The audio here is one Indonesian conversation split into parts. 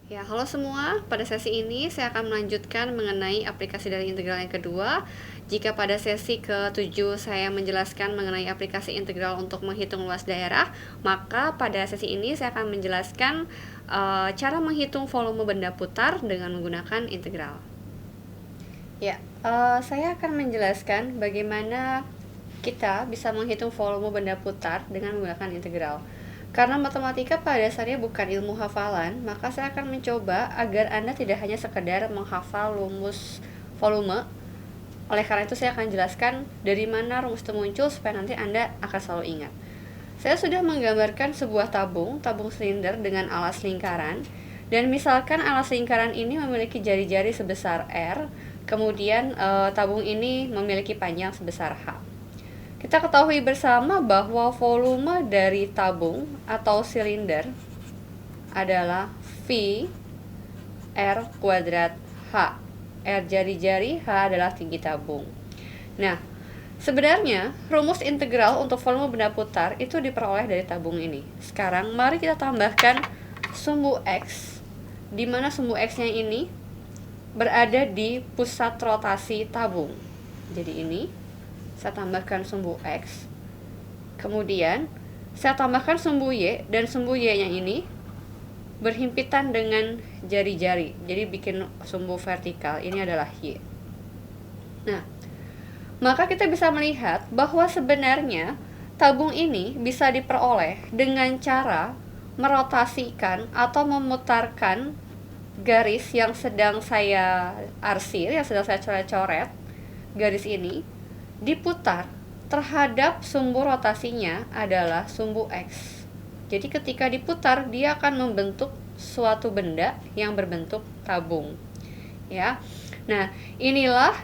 Ya, halo semua. Pada sesi ini saya akan melanjutkan mengenai aplikasi dari integral yang kedua. Jika pada sesi ke-7 saya menjelaskan mengenai aplikasi integral untuk menghitung luas daerah, maka pada sesi ini saya akan menjelaskan cara menghitung volume benda putar dengan menggunakan integral. Ya, saya akan menjelaskan bagaimana kita bisa menghitung volume benda putar dengan menggunakan integral. Karena matematika pada dasarnya bukan ilmu hafalan, maka saya akan mencoba agar Anda tidak hanya sekedar menghafal rumus volume. Oleh karena itu saya akan jelaskan dari mana rumus itu muncul supaya nanti Anda akan selalu ingat. Saya sudah menggambarkan sebuah tabung silinder dengan alas lingkaran. Dan misalkan alas lingkaran ini memiliki jari-jari sebesar R, kemudian tabung ini memiliki panjang sebesar H. Kita ketahui bersama bahwa volume dari tabung atau silinder adalah V R kuadrat H. R jari-jari, H adalah tinggi tabung. Nah, sebenarnya rumus integral untuk volume benda putar itu diperoleh dari tabung ini. Sekarang mari kita tambahkan sumbu X, di mana sumbu X-nya ini berada di pusat rotasi tabung. Jadi ini saya tambahkan sumbu X, kemudian saya tambahkan sumbu Y, dan sumbu Y nya ini berhimpitan dengan jari-jari, jadi bikin sumbu vertikal. Ini adalah Y. Nah, maka kita bisa melihat bahwa sebenarnya tabung ini bisa diperoleh dengan cara merotasikan atau memutarkan garis yang sedang saya arsir, yang sedang saya coret-coret. Garis ini diputar terhadap sumbu rotasinya adalah sumbu X. Jadi ketika diputar, dia akan membentuk suatu benda yang berbentuk tabung. Ya. Nah, inilah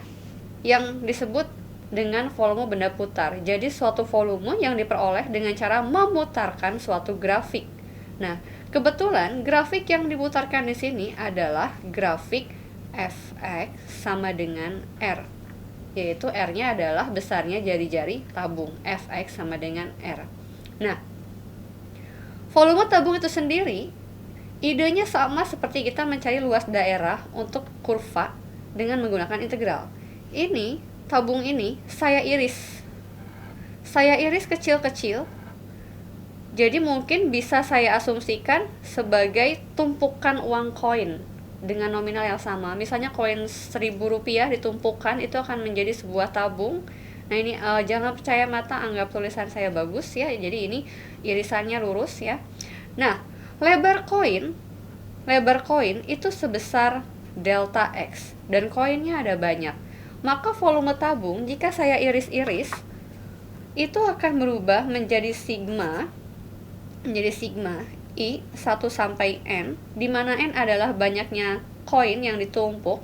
yang disebut dengan volume benda putar. Jadi suatu volume yang diperoleh dengan cara memutarkan suatu grafik. Nah, kebetulan grafik yang diputarkan di sini adalah grafik Fx sama dengan R, yaitu R-nya adalah besarnya jari-jari tabung. Fx sama dengan R. Nah, volume tabung itu sendiri, idenya sama seperti kita mencari luas daerah untuk kurva dengan menggunakan integral. Ini, tabung ini, saya iris. Saya iris kecil-kecil, jadi mungkin bisa saya asumsikan sebagai tumpukan uang koin dengan nominal yang sama. Misalnya koin Rp1.000 ditumpukan, itu akan menjadi sebuah tabung. Nah ini jangan percaya mata, anggap tulisan saya bagus ya. Jadi ini irisannya lurus ya. Nah, lebar koin itu sebesar delta X, dan koinnya ada banyak. Maka volume tabung jika saya iris-iris itu akan berubah menjadi sigma I 1 sampai N, di mana N adalah banyaknya koin yang ditumpuk.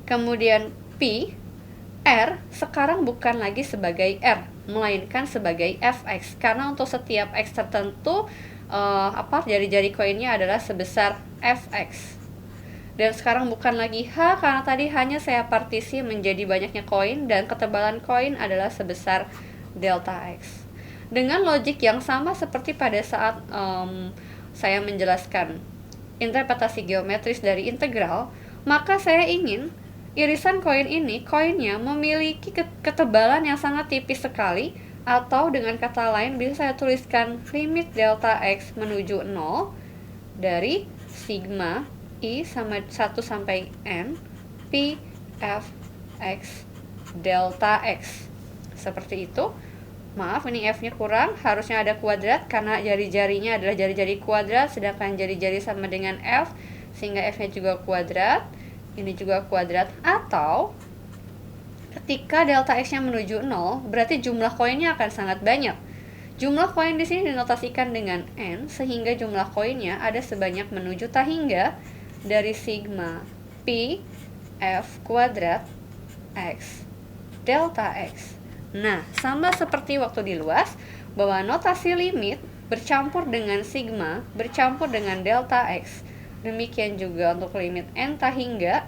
Kemudian P, R sekarang bukan lagi sebagai R, melainkan sebagai Fx, karena untuk setiap X tertentu jari-jari koinnya adalah sebesar Fx. Dan sekarang bukan lagi H, karena tadi hanya saya partisi menjadi banyaknya koin, dan ketebalan koin adalah sebesar delta X. Dengan logik yang sama seperti pada saat saya menjelaskan interpretasi geometris dari integral, maka saya ingin irisan koin ini, koinnya memiliki ketebalan yang sangat tipis sekali, atau dengan kata lain bisa saya tuliskan limit delta X menuju 0 dari sigma I sama 1 sampai N P F X delta X. Seperti itu. Maaf, ini F-nya kurang, harusnya ada kuadrat karena jari-jarinya adalah jari-jari kuadrat, sedangkan jari-jari sama dengan F, sehingga F-nya juga kuadrat, ini juga kuadrat. Atau ketika delta X-nya menuju 0, berarti jumlah koinnya akan sangat banyak. Jumlah koin di sini dinotasikan dengan N, sehingga jumlah koinnya ada sebanyak menuju tak hingga dari sigma P F kuadrat X delta X. Nah, sama seperti waktu di luas, bahwa notasi limit bercampur dengan sigma bercampur dengan delta X. Demikian juga untuk limit N tak hingga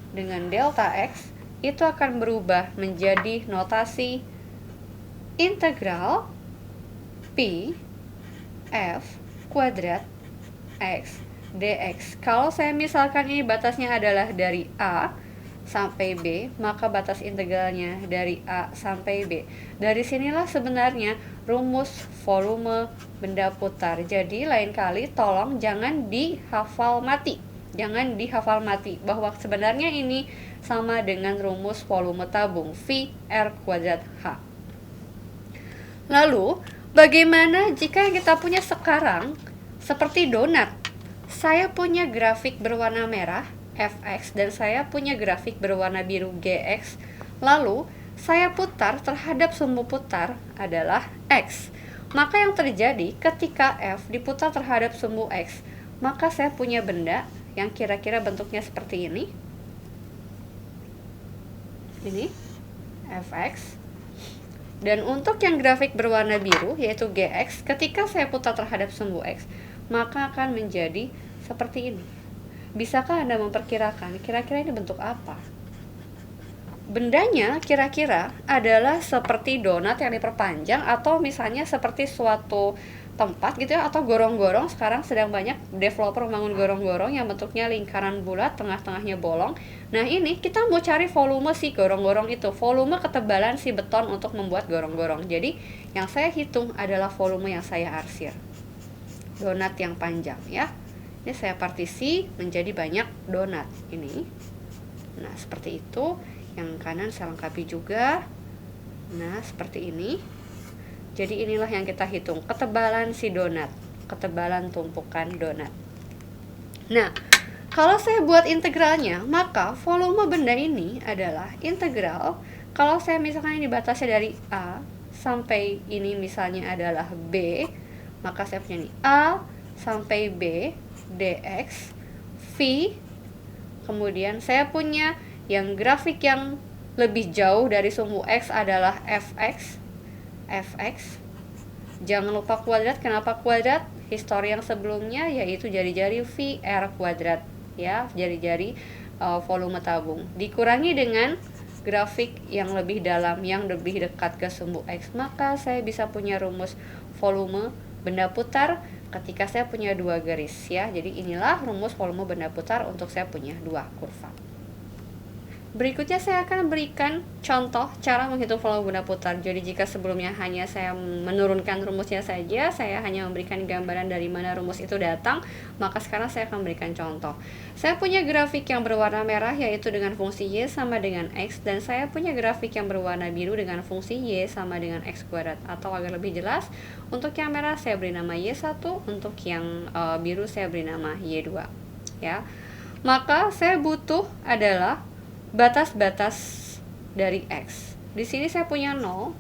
dengan delta X, itu akan berubah menjadi notasi integral P F kuadrat X dx. Kalau saya misalkan ini batasnya adalah dari A sampai B, maka batas integralnya dari A sampai B. Dari sinilah sebenarnya rumus volume benda putar. Jadi lain kali tolong jangan dihafal mati. Jangan dihafal mati bahwa sebenarnya ini sama dengan rumus volume tabung V R kuadrat H. Lalu, bagaimana jika yang kita punya sekarang seperti donat? Saya punya grafik berwarna merah Fx dan saya punya grafik berwarna biru Gx. Lalu saya putar terhadap sumbu putar adalah X. Maka yang terjadi ketika F diputar terhadap sumbu X, maka saya punya benda yang kira-kira bentuknya seperti ini. Ini Fx. Dan untuk yang grafik berwarna biru yaitu Gx, ketika saya putar terhadap sumbu X, maka akan menjadi seperti ini. Bisakah Anda memperkirakan kira-kira ini bentuk apa? Bendanya kira-kira adalah seperti donat yang diperpanjang, atau misalnya seperti suatu tempat gitu ya, atau gorong-gorong. Sekarang sedang banyak developer membangun gorong-gorong yang bentuknya lingkaran bulat, tengah-tengahnya bolong. Nah ini kita mau cari volume si gorong-gorong itu, volume ketebalan si beton untuk membuat gorong-gorong. Jadi yang saya hitung adalah volume yang saya arsir, donat yang panjang ya. Ini saya partisi menjadi banyak donat ini. Nah seperti itu. Yang kanan saya lengkapi juga. Nah seperti ini. Jadi inilah yang kita hitung, ketebalan si donat, ketebalan tumpukan donat. Nah kalau saya buat integralnya, maka volume benda ini adalah integral. Kalau saya misalkan ini batasnya dari A sampai ini misalnya adalah B, maka saya punya ini A sampai B dx V. Kemudian saya punya yang grafik yang lebih jauh dari sumbu X adalah Fx. Jangan lupa kuadrat. Kenapa kuadrat? Histori yang sebelumnya yaitu jari-jari V R kuadrat ya, jari-jari volume tabung dikurangi dengan grafik yang lebih dalam, yang lebih dekat ke sumbu X, maka saya bisa punya rumus volume benda putar ketika saya punya dua garis ya. Jadi inilah rumus volume benda putar untuk saya punya dua kurva. Berikutnya saya akan berikan contoh cara menghitung volume benda putar. Jadi jika sebelumnya hanya saya menurunkan rumusnya saja, saya hanya memberikan gambaran dari mana rumus itu datang, maka sekarang saya akan berikan contoh. Saya punya grafik yang berwarna merah yaitu dengan fungsi Y sama dengan X, dan saya punya grafik yang berwarna biru dengan fungsi Y sama dengan X kuadrat. Atau agar lebih jelas, untuk yang merah saya beri nama Y1, untuk yang biru saya beri nama Y2 ya. Maka saya butuh adalah batas-batas dari X. Di sini saya punya 0.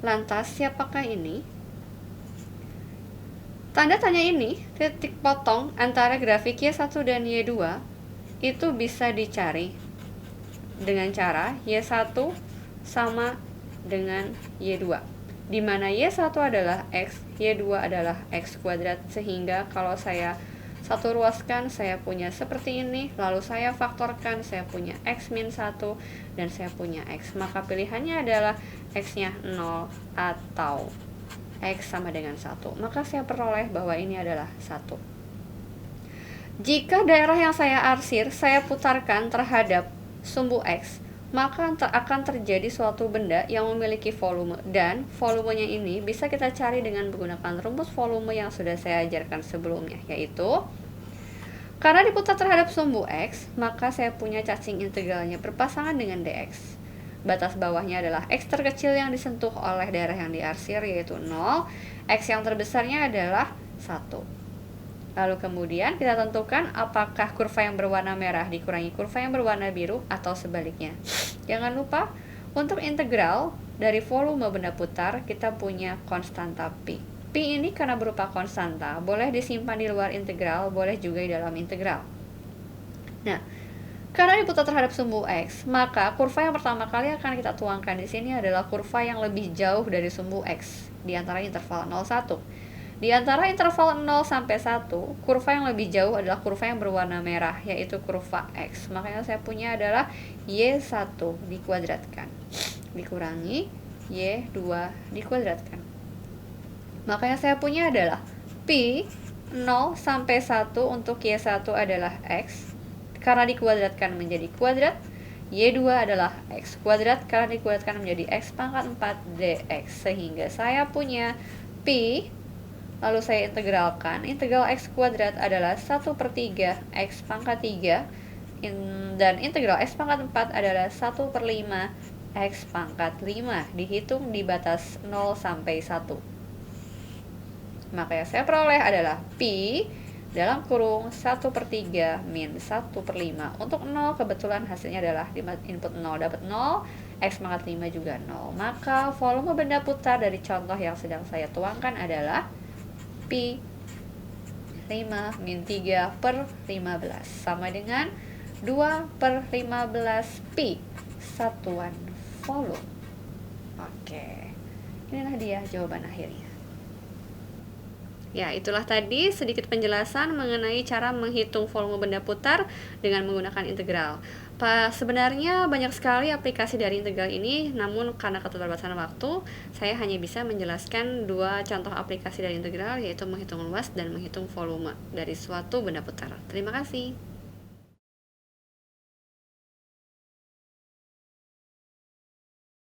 Lantas siapakah ini? Tanda tanya ini, titik potong antara grafik Y1 dan Y2 itu bisa dicari dengan cara Y1 sama dengan Y2, di mana Y1 adalah X, Y2 adalah X kuadrat. Sehingga kalau saya satu ruaskan, saya punya seperti ini, lalu saya faktorkan, saya punya X min 1 dan saya punya X. Maka pilihannya adalah X nya 0 atau X sama dengan 1. Maka saya peroleh bahwa ini adalah 1. Jika daerah yang saya arsir saya putarkan terhadap sumbu X, maka akan terjadi suatu benda yang memiliki volume, dan volumenya ini bisa kita cari dengan menggunakan rumus volume yang sudah saya ajarkan sebelumnya, yaitu karena diputar terhadap sumbu X, maka saya punya cacing integralnya berpasangan dengan dx. Batas bawahnya adalah X terkecil yang disentuh oleh daerah yang diarsir yaitu 0, X yang terbesarnya adalah 1. Lalu kemudian kita tentukan apakah kurva yang berwarna merah dikurangi kurva yang berwarna biru atau sebaliknya. Jangan lupa untuk integral dari volume benda putar kita punya konstanta Pi. Pi ini karena berupa konstanta, boleh disimpan di luar integral, boleh juga di dalam integral. Nah, karena diputar terhadap sumbu X, maka kurva yang pertama kali akan kita tuangkan di sini adalah kurva yang lebih jauh dari sumbu X di antara interval 0,1. Di antara interval 0 sampai 1, kurva yang lebih jauh adalah kurva yang berwarna merah, yaitu kurva X. Makanya saya punya adalah Y1 dikuadratkan dikurangi Y2 dikuadratkan. Makanya saya punya adalah Pi 0 sampai 1 untuk Y1 adalah X, karena dikuadratkan menjadi kuadrat. Y2 adalah X kuadrat, karena dikuadratkan menjadi X pangkat 4 dx. Sehingga saya punya Pi, lalu saya integralkan. Integral X kuadrat adalah 1/3 X pangkat 3, dan integral X pangkat 4 adalah 1/5 X pangkat 5. Dihitung di batas 0 sampai 1. Maka yang saya peroleh adalah Pi dalam kurung 1/3 min 1/5. Untuk 0 kebetulan hasilnya adalah input 0 dapat 0, X pangkat 5 juga 0. Maka volume benda putar dari contoh yang sedang saya tuangkan adalah Pi 5 min 3/15 sama dengan 2/15 Pi, satuan volume. Oke, inilah dia jawaban akhirnya. Ya, itulah tadi sedikit penjelasan mengenai cara menghitung volume benda putar dengan menggunakan integral. Sebenarnya banyak sekali aplikasi dari integral ini, namun karena keterbatasan waktu, saya hanya bisa menjelaskan 2 contoh aplikasi dari integral, yaitu menghitung luas dan menghitung volume dari suatu benda putar. Terima kasih.